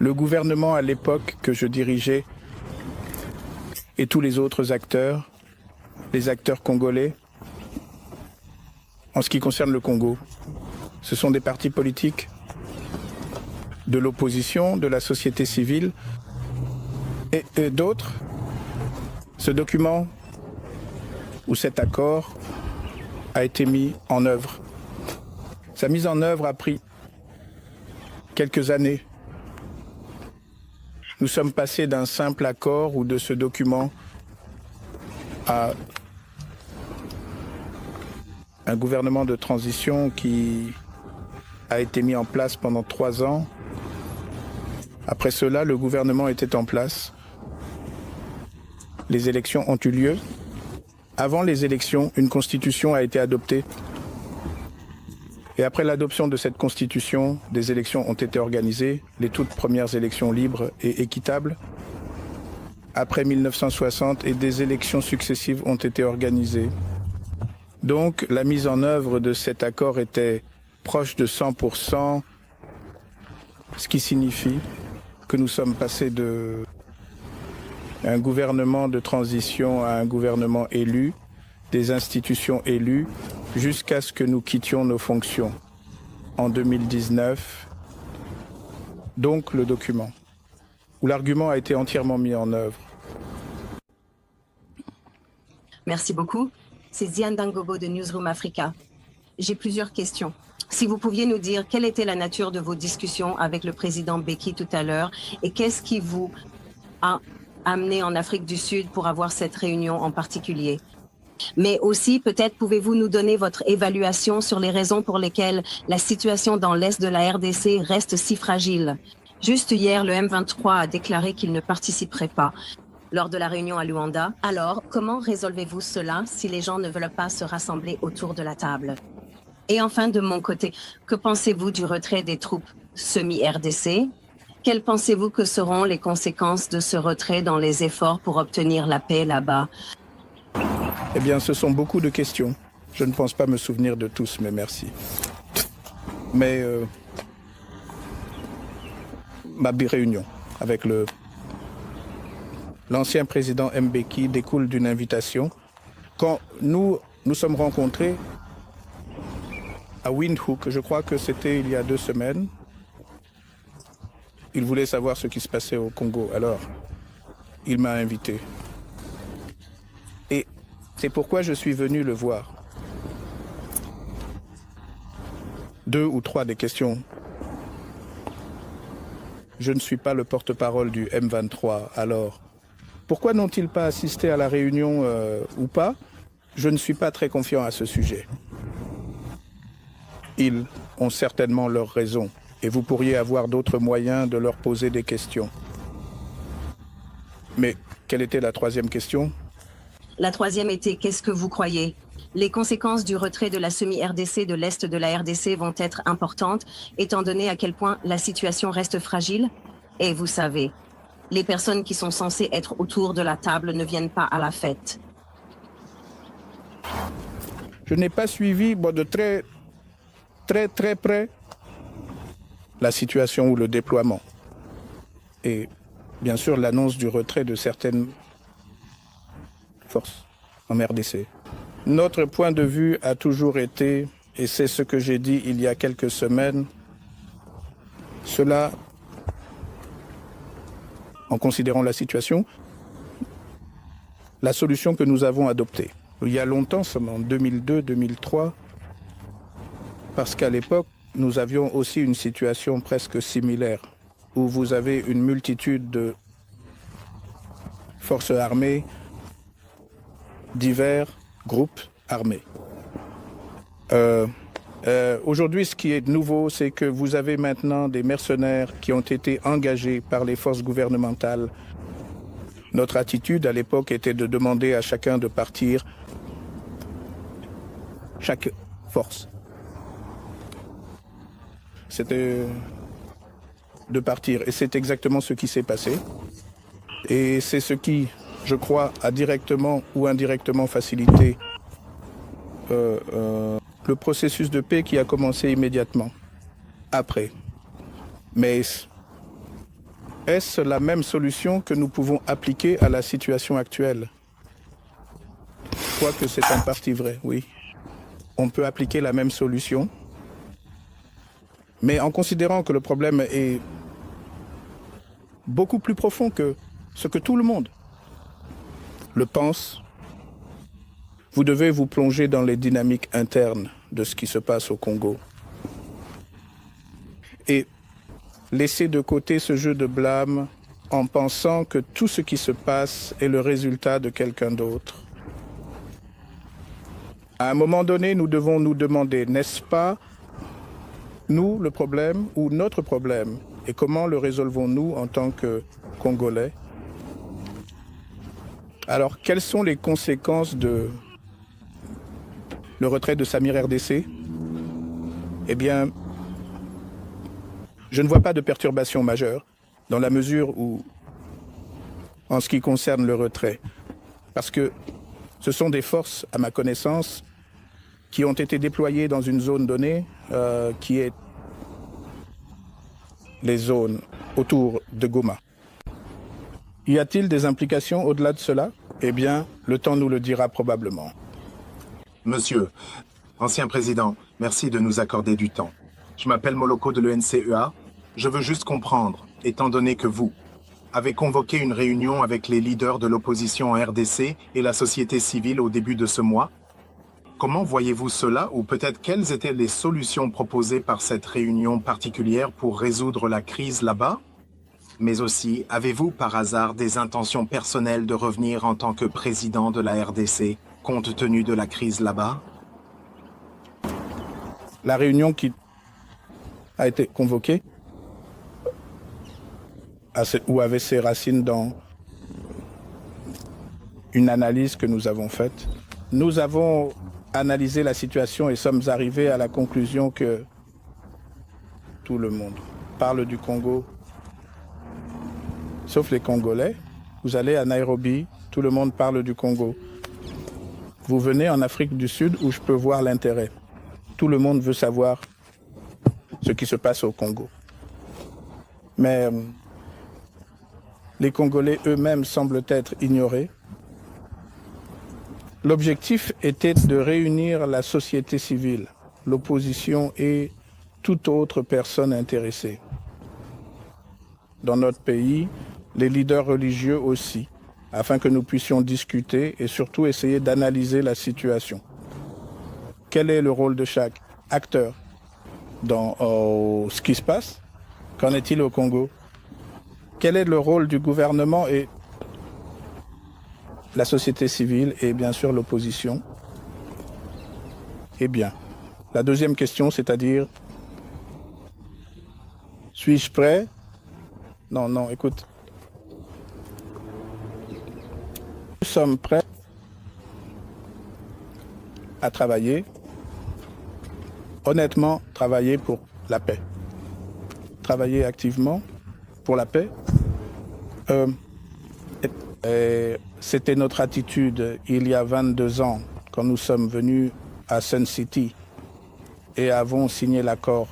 Le gouvernement à l'époque que je dirigeais et tous les autres acteurs, les acteurs congolais, en ce qui concerne le Congo, ce sont des partis politiques de l'opposition, de la société civile et d'autres. Ce document ou cet accord a été mis en œuvre. Sa mise en œuvre a pris quelques années. Nous sommes passés d'un simple accord ou de ce document à un gouvernement de transition qui a été mis en place pendant 3 ans. Après cela, le gouvernement était en place. Les élections ont eu lieu. Avant les élections, une constitution a été adoptée. Et après l'adoption de cette constitution, des élections ont été organisées, les toutes premières élections libres et équitables. Après 1960, et des élections successives ont été organisées. Donc, la mise en œuvre de cet accord était proche de 100%, ce qui signifie que nous sommes passés d'un gouvernement de transition à un gouvernement élu, des institutions élues, jusqu'à ce que nous quittions nos fonctions en 2019. Donc le document, où l'argument a été entièrement mis en œuvre. Merci beaucoup. C'est Diane Dangobo de Newsroom Africa. J'ai plusieurs questions. Si vous pouviez nous dire quelle était la nature de vos discussions avec le président Mbeki tout à l'heure et qu'est-ce qui vous a amené en Afrique du Sud pour avoir cette réunion en particulier? Mais aussi, peut-être pouvez-vous nous donner votre évaluation sur les raisons pour lesquelles la situation dans l'Est de la RDC reste si fragile. Juste hier, le M23 a déclaré qu'il ne participerait pas lors de la réunion à Luanda. Alors, comment résolvez-vous cela si les gens ne veulent pas se rassembler autour de la table? Et enfin, de mon côté, que pensez-vous du retrait des troupes semi-RDC? Quelles pensez-vous que seront les conséquences de ce retrait dans les efforts pour obtenir la paix là-bas? Eh bien, ce sont beaucoup de questions. Je ne pense pas me souvenir de tous, mais merci. Mais ma réunion avec l'ancien président Mbeki découle d'une invitation. Quand nous sommes rencontrés à Windhoek, je crois que c'était il y a 2 semaines, il voulait savoir ce qui se passait au Congo. Alors, il m'a invité. Et c'est pourquoi je suis venu le voir. 2 ou 3 des questions. Je ne suis pas le porte-parole du M23, alors pourquoi n'ont-ils pas assisté à la réunion ou pas? Je ne suis pas très confiant à ce sujet. Ils ont certainement leurs raisons et vous pourriez avoir d'autres moyens de leur poser des questions. Mais quelle était la 3e question? La 3e était, qu'est-ce que vous croyez? Les conséquences du retrait de la semi-RDC de l'Est de la RDC vont être importantes, étant donné à quel point la situation reste fragile. Et vous savez, les personnes qui sont censées être autour de la table ne viennent pas à la fête. Je n'ai pas suivi de très près la situation ou le déploiement. Et bien sûr l'annonce du retrait de certaines forces en RDC. Notre point de vue a toujours été, et c'est ce que j'ai dit il y a quelques semaines, cela, en considérant la situation, la solution que nous avons adoptée. Il y a longtemps, en 2002-2003, parce qu'à l'époque, nous avions aussi une situation presque similaire, où vous avez une multitude de forces armées, divers groupes armés. Aujourd'hui, ce qui est nouveau, c'est que vous avez maintenant des mercenaires qui ont été engagés par les forces gouvernementales. Notre attitude à l'époque était de demander à chacun de partir, chaque force. C'était de partir. Et c'est exactement ce qui s'est passé. Et c'est ce qui, je crois, a directement ou indirectement facilité le processus de paix qui a commencé immédiatement après. Mais est-ce la même solution que nous pouvons appliquer à la situation actuelle? Quoique c'est en partie vrai, oui. On peut appliquer la même solution, mais en considérant que le problème est beaucoup plus profond que ce que tout le monde le pense, vous devez vous plonger dans les dynamiques internes de ce qui se passe au Congo et laisser de côté ce jeu de blâme en pensant que tout ce qui se passe est le résultat de quelqu'un d'autre. À un moment donné, nous devons nous demander, n'est-ce pas nous le problème ou notre problème? Et comment le résolvons-nous en tant que Congolais? Alors, quelles sont les conséquences de le retrait de Samir RDC? Eh bien, je ne vois pas de perturbation majeure dans la mesure où, en ce qui concerne le retrait, parce que ce sont des forces, à ma connaissance, qui ont été déployées dans une zone donnée, qui est les zones autour de Goma. Y a-t-il des implications au-delà de cela? Eh bien, le temps nous le dira probablement. Monsieur, ancien président, merci de nous accorder du temps. Je m'appelle Moloko de l'ENCEA. Je veux juste comprendre, étant donné que vous avez convoqué une réunion avec les leaders de l'opposition en RDC et la société civile au début de ce mois, comment voyez-vous cela ou peut-être quelles étaient les solutions proposées par cette réunion particulière pour résoudre la crise là-bas? Mais aussi, avez-vous par hasard des intentions personnelles de revenir en tant que président de la RDC, compte tenu de la crise là-bas? La réunion qui a été convoquée ou avait ses racines dans une analyse que nous avons faite. Nous avons analysé la situation et sommes arrivés à la conclusion que tout le monde parle du Congo, sauf les Congolais. Vous allez à Nairobi, tout le monde parle du Congo. Vous venez en Afrique du Sud où je peux voir l'intérêt. Tout le monde veut savoir ce qui se passe au Congo. Mais les Congolais eux-mêmes semblent être ignorés. L'objectif était de réunir la société civile, l'opposition et toute autre personne intéressée. Dans notre pays, les leaders religieux aussi, afin que nous puissions discuter et surtout essayer d'analyser la situation. Quel est le rôle de chaque acteur dans ce qui se passe? Qu'en est-il au Congo? Quel est le rôle du gouvernement et la société civile et bien sûr l'opposition? Eh bien, la deuxième question, c'est-à-dire, suis-je prêt? Non, écoute. Nous sommes prêts à travailler, honnêtement, travailler pour la paix. Travailler activement pour la paix. C'était notre attitude il y a 22 ans, quand nous sommes venus à Sun City et avons signé l'accord.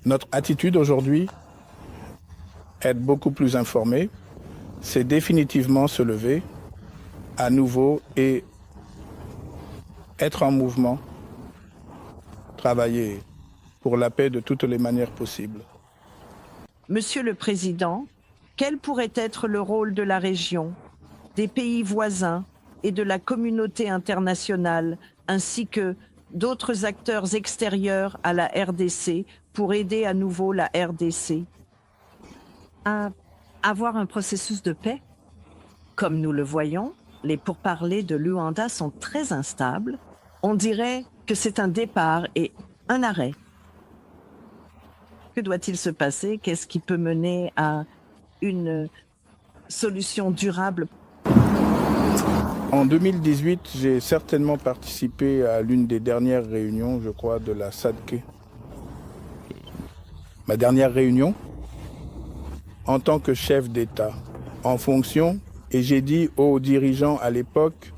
Notre attitude aujourd'hui, être beaucoup plus informé, c'est définitivement se lever à nouveau et être en mouvement, travailler pour la paix de toutes les manières possibles. Monsieur le Président, quel pourrait être le rôle de la région, des pays voisins et de la communauté internationale, ainsi que d'autres acteurs extérieurs à la RDC pour aider à nouveau la RDC à avoir un processus de paix? Comme nous le voyons, les pourparlers de Luanda sont très instables. On dirait que c'est un départ et un arrêt. Que doit-il se passer? Qu'est-ce qui peut mener à une solution durable? En 2018, j'ai certainement participé à l'une des dernières réunions, je crois, de la SADC. Ma dernière réunion, en tant que chef d'État, en fonction, et j'ai dit aux dirigeants à l'époque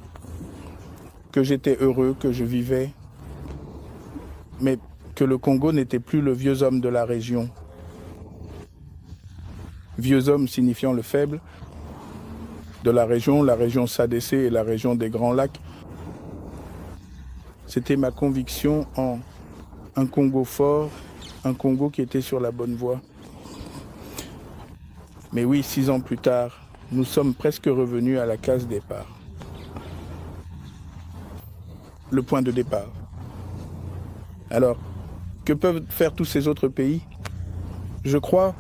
que j'étais heureux, que je vivais, mais que le Congo n'était plus le vieux homme de la région. vieux homme signifiant le faible de la région SADC et la région des Grands Lacs. C'était ma conviction en un Congo fort, un Congo qui était sur la bonne voie. Mais oui, 6 ans plus tard, nous sommes presque revenus à la case départ. Le point de départ. Alors, que peuvent faire tous ces autres pays? Je crois,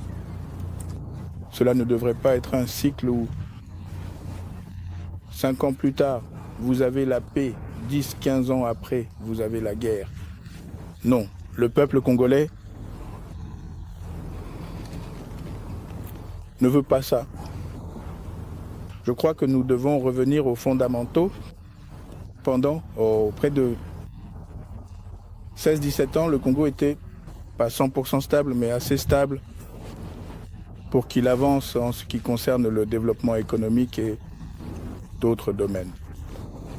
cela ne devrait pas être un cycle où 5 ans plus tard, vous avez la paix, 10, 15 ans après, vous avez la guerre. Non, le peuple congolais ne veut pas ça. Je crois que nous devons revenir aux fondamentaux pendant près de 16-17 ans, le Congo était pas 100% stable, mais assez stable pour qu'il avance en ce qui concerne le développement économique et d'autres domaines.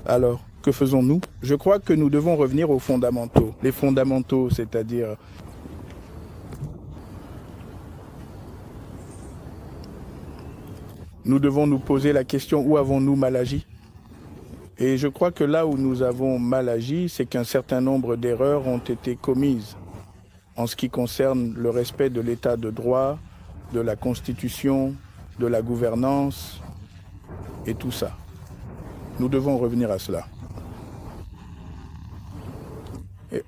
Alors, que faisons-nous? Je crois que nous devons revenir aux fondamentaux. Les fondamentaux, c'est-à-dire nous devons nous poser la question, où avons-nous mal agi? Et je crois que là où nous avons mal agi, c'est qu'un certain nombre d'erreurs ont été commises en ce qui concerne le respect de l'état de droit, de la Constitution, de la gouvernance et tout ça. Nous devons revenir à cela. Et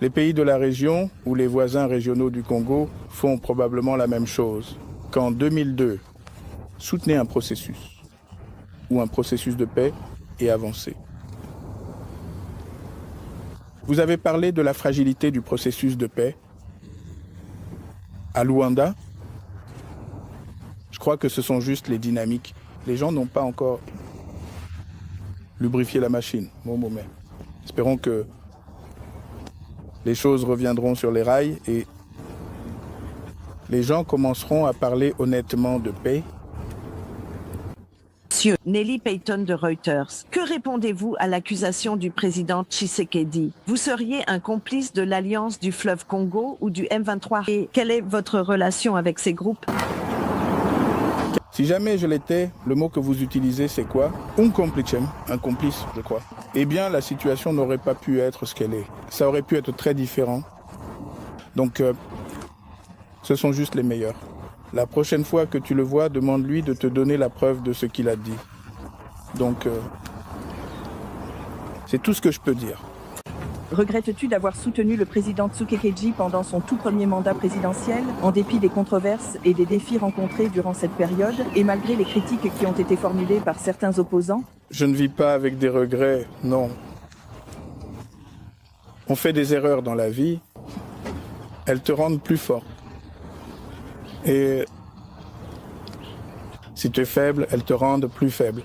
les pays de la région ou les voisins régionaux du Congo font probablement la même chose. Qu'en 2002, soutenez un processus ou un processus de paix et avancez. Vous avez parlé de la fragilité du processus de paix. À Luanda, je crois que ce sont juste les dynamiques. Les gens n'ont pas encore lubrifié la machine. Bon moment. Espérons que les choses reviendront sur les rails et les gens commenceront à parler honnêtement de paix. Monsieur Nelly Payton de Reuters, que répondez-vous à l'accusation du président Tshisekedi? Vous seriez un complice de l'Alliance du fleuve Congo ou du M23? Et quelle est votre relation avec ces groupes? Si jamais je l'étais, le mot que vous utilisez, c'est quoi? Un complicem, un complice, je crois. Eh bien, la situation n'aurait pas pu être ce qu'elle est. Ça aurait pu être très différent. Donc, ce sont juste les meilleurs. La prochaine fois que tu le vois, demande-lui de te donner la preuve de ce qu'il a dit. Donc, c'est tout ce que je peux dire. Regrettes-tu d'avoir soutenu le président Tshisekedi pendant son tout premier mandat présidentiel, en dépit des controverses et des défis rencontrés durant cette période, et malgré les critiques qui ont été formulées par certains opposants? Je ne vis pas avec des regrets, non. On fait des erreurs dans la vie, elles te rendent plus fort. Et si tu es faible, elles te rendent plus faible.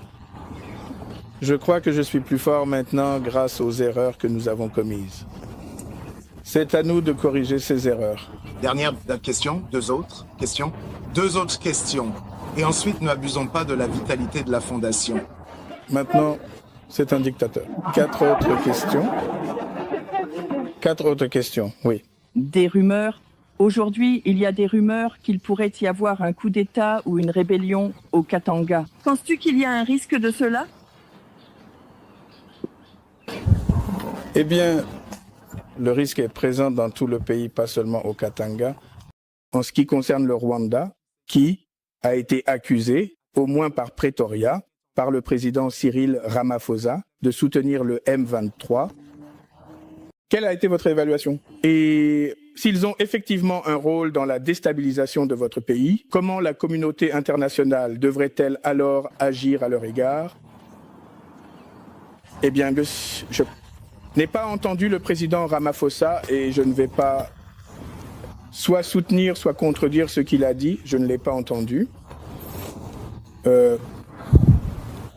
Je crois que je suis plus fort maintenant grâce aux erreurs que nous avons commises. C'est à nous de corriger ces erreurs. Dernière question, deux autres questions. Et ensuite, ne abusons pas de la vitalité de la Fondation. Maintenant, c'est un dictateur. 4 autres questions, oui. Des rumeurs. Aujourd'hui, il y a des rumeurs qu'il pourrait y avoir un coup d'État ou une rébellion au Katanga. Penses-tu qu'il y a un risque de cela? Eh bien, le risque est présent dans tout le pays, pas seulement au Katanga. En ce qui concerne le Rwanda, qui a été accusé, au moins par Pretoria, par le président Cyril Ramaphosa, de soutenir le M23. Quelle a été votre évaluation? Et s'ils ont effectivement un rôle dans la déstabilisation de votre pays, comment la communauté internationale devrait-elle alors agir à leur égard? Eh bien, je n'ai pas entendu le président Ramaphosa et je ne vais pas soit soutenir, soit contredire ce qu'il a dit. Je ne l'ai pas entendu.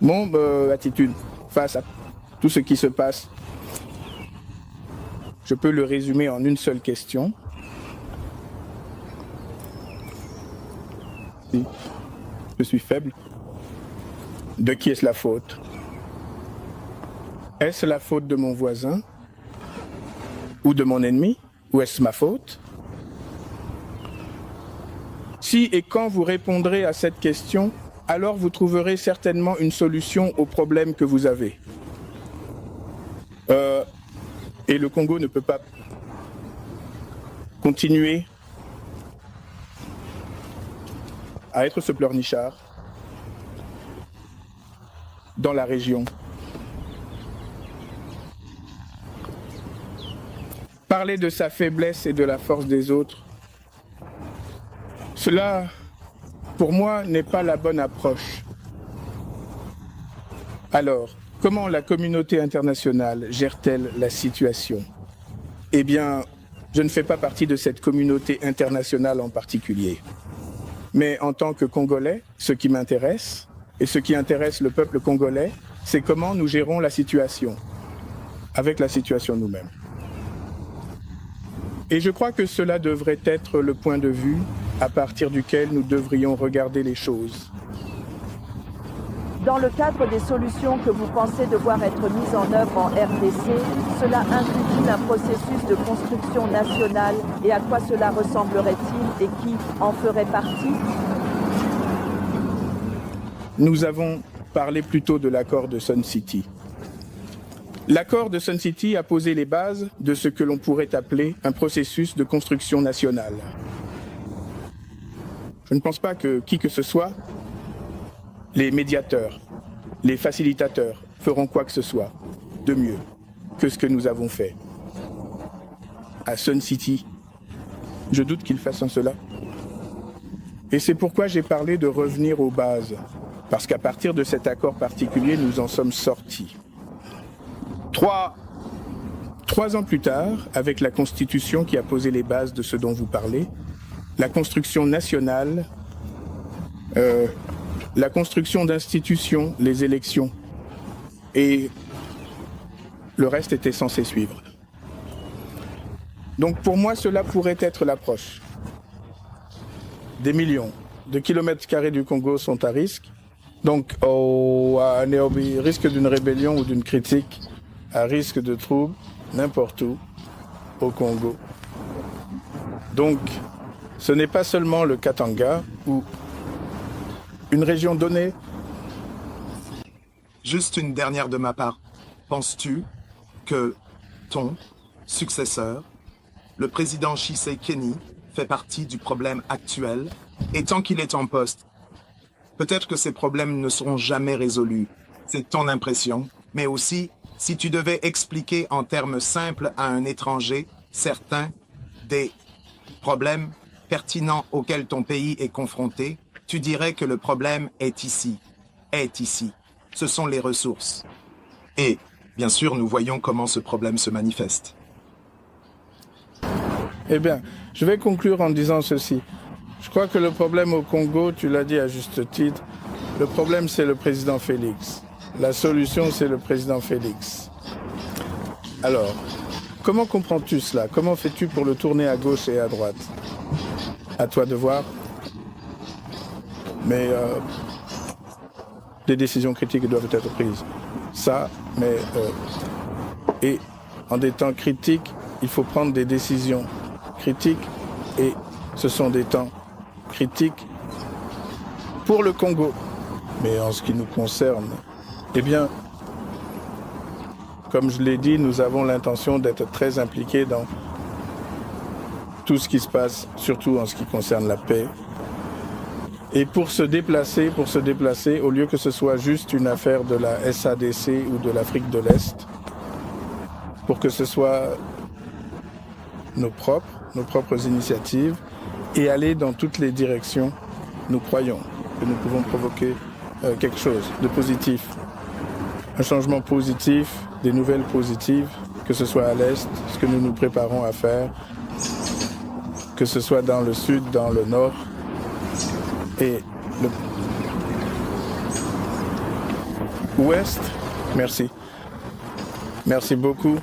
Mon attitude face à tout ce qui se passe, je peux le résumer en une seule question. Si je suis faible, de qui est-ce la faute? Est-ce la faute de mon voisin ou de mon ennemi? Ou est-ce ma faute? Si et quand vous répondrez à cette question, alors vous trouverez certainement une solution au problème que vous avez. Et le Congo ne peut pas continuer à être ce pleurnichard dans la région. Parler de sa faiblesse et de la force des autres, cela, pour moi, n'est pas la bonne approche. Alors, comment la communauté internationale gère-t-elle la situation? Eh bien, je ne fais pas partie de cette communauté internationale en particulier. Mais en tant que Congolais, ce qui m'intéresse, et ce qui intéresse le peuple congolais, c'est comment nous gérons la situation, avec la situation nous-mêmes. Et je crois que cela devrait être le point de vue à partir duquel nous devrions regarder les choses. Dans le cadre des solutions que vous pensez devoir être mises en œuvre en RDC, cela inclut-il un processus de construction nationale et à quoi cela ressemblerait-il et qui en ferait partie? Nous avons parlé plutôt de l'accord de Sun City. L'accord de Sun City a posé les bases de ce que l'on pourrait appeler un processus de construction nationale. Je ne pense pas que qui que ce soit, les médiateurs, les facilitateurs feront quoi que ce soit de mieux que ce que nous avons fait. À Sun City, je doute qu'ils fassent cela. Et c'est pourquoi j'ai parlé de revenir aux bases, parce qu'à partir de cet accord particulier, nous en sommes sortis. Trois ans plus tard, avec la Constitution qui a posé les bases de ce dont vous parlez, la construction nationale, la construction d'institutions, les élections, et le reste était censé suivre. Donc pour moi, cela pourrait être l'approche. Des millions de kilomètres carrés du Congo sont à risque, donc à risque d'une rébellion ou d'une critique, à risque de troubles, n'importe où, au Congo. Donc, ce n'est pas seulement le Katanga ou une région donnée. Juste une dernière de ma part. Penses-tu que ton successeur, le président Tshisekedi, fait partie du problème actuel? Et tant qu'il est en poste, peut-être que ces problèmes ne seront jamais résolus. C'est ton impression. Mais aussi, si tu devais expliquer en termes simples à un étranger certains des problèmes pertinents auxquels ton pays est confronté, tu dirais que le problème est ici. Ce sont les ressources. Et, bien sûr, nous voyons comment ce problème se manifeste. Eh bien, je vais conclure en disant ceci. Je crois que le problème au Congo, tu l'as dit à juste titre, le problème c'est le président Félix. La solution c'est le président Félix. Alors, comment comprends-tu cela? Comment fais-tu pour le tourner à gauche et à droite? À toi de voir. Mais des décisions critiques doivent être prises. Ça, mais... et en des temps critiques, il faut prendre des décisions critiques et ce sont des temps critiques pour le Congo. Mais en ce qui nous concerne, eh bien, comme je l'ai dit, nous avons l'intention d'être très impliqués dans tout ce qui se passe, surtout en ce qui concerne la paix. Et pour se déplacer, au lieu que ce soit juste une affaire de la SADC ou de l'Afrique de l'Est, pour que ce soit nos propres initiatives, et aller dans toutes les directions, nous croyons que nous pouvons provoquer quelque chose de positif. Un changement positif, des nouvelles positives, que ce soit à l'Est, ce que nous nous préparons à faire, que ce soit dans le Sud, dans le Nord, et le Ouest. Merci. Merci beaucoup.